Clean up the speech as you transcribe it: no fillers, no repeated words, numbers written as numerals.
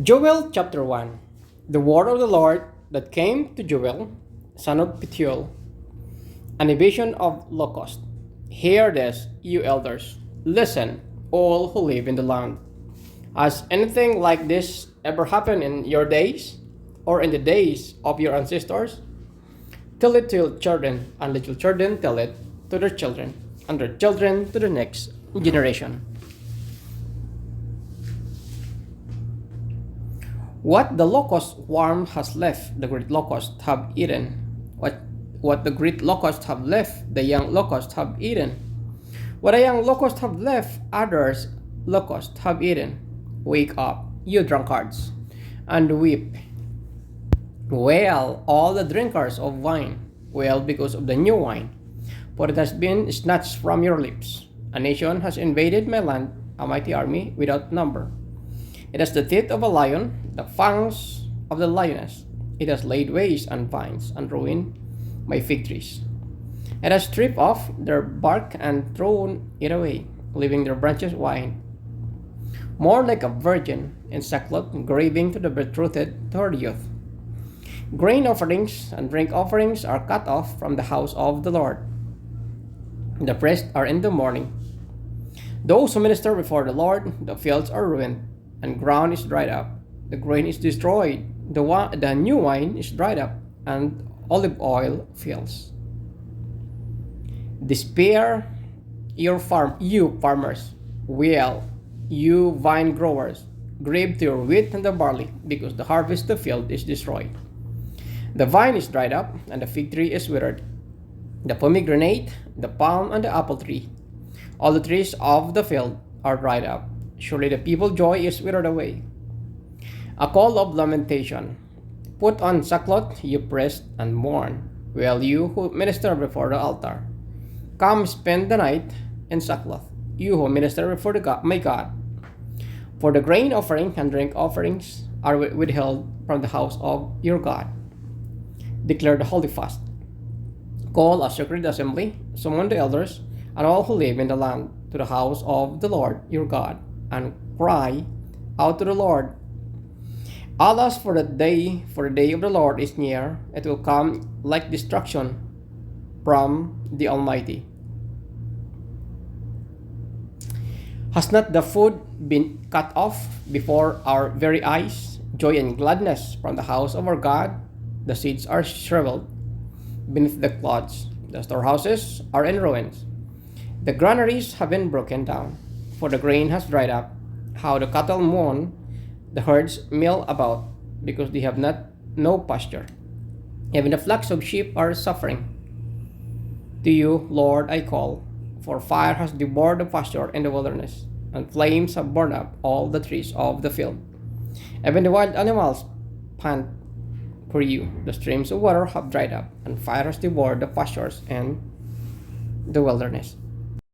Joel chapter 1. The word of the Lord that came to Joel, son of Pethuel, and a vision of locust. Hear this, you elders. Listen, all who live in the land. Has anything like this ever happened in your days, or in the days of your ancestors? Tell it to your children, and let your children tell it to their children, and their children to the next generation. What the locust worm has left, the great locust have eaten. What the great locust have left, the young locust have eaten. What a young locust have left, others locusts have eaten. Wake up, you drunkards, and weep. Wail, all the drinkers of wine. Wail because of the new wine, for it has been snatched from your lips. A nation has invaded my land, a mighty army without number. It has the teeth of a lion, the fangs of the lioness. It has laid waste and vines and ruined my fig trees. It has stripped off their bark and thrown it away, leaving their branches wide. More like a virgin in sackcloth, grieving to the betrothed to her youth. Grain offerings and drink offerings are cut off from the house of the Lord. The priests are in the mourning. Those who minister before the Lord, the fields are ruined, and ground is dried up. The grain is destroyed, the new wine is dried up, and olive oil fails. Despair, you farmers. Wail, you vine growers. Grieve to your wheat and the barley, because the harvest of the field is destroyed. The vine is dried up, and the fig tree is withered. The pomegranate, the palm, and the apple tree, all the trees of the field are dried up. Surely the people's joy is withered away. A call of lamentation. Put on sackcloth, you priests, and mourn. Wail, you who minister before the altar. Come spend the night in sackcloth, you who minister before my God. For the grain offering and drink offerings are withheld from the house of your God. Declare the holy fast. Call a sacred assembly, summon the elders, and all who live in the land to the house of the Lord your God, and cry out to the Lord. Alas, for the day of the Lord is near. It will come like destruction from the Almighty. Has not the food been cut off before our very eyes? Joy and gladness from the house of our God. The seeds are shriveled beneath the clods. The storehouses are in ruins. The granaries have been broken down, for the grain has dried up. How the cattle mourn, the herds mill about, because they have no pasture. Even the flocks of sheep are suffering. To you, Lord, I call, for fire has devoured the pasture in the wilderness, and flames have burned up all the trees of the field. Even the wild animals pant for you. The streams of water have dried up, and fire has devoured the pastures and the wilderness.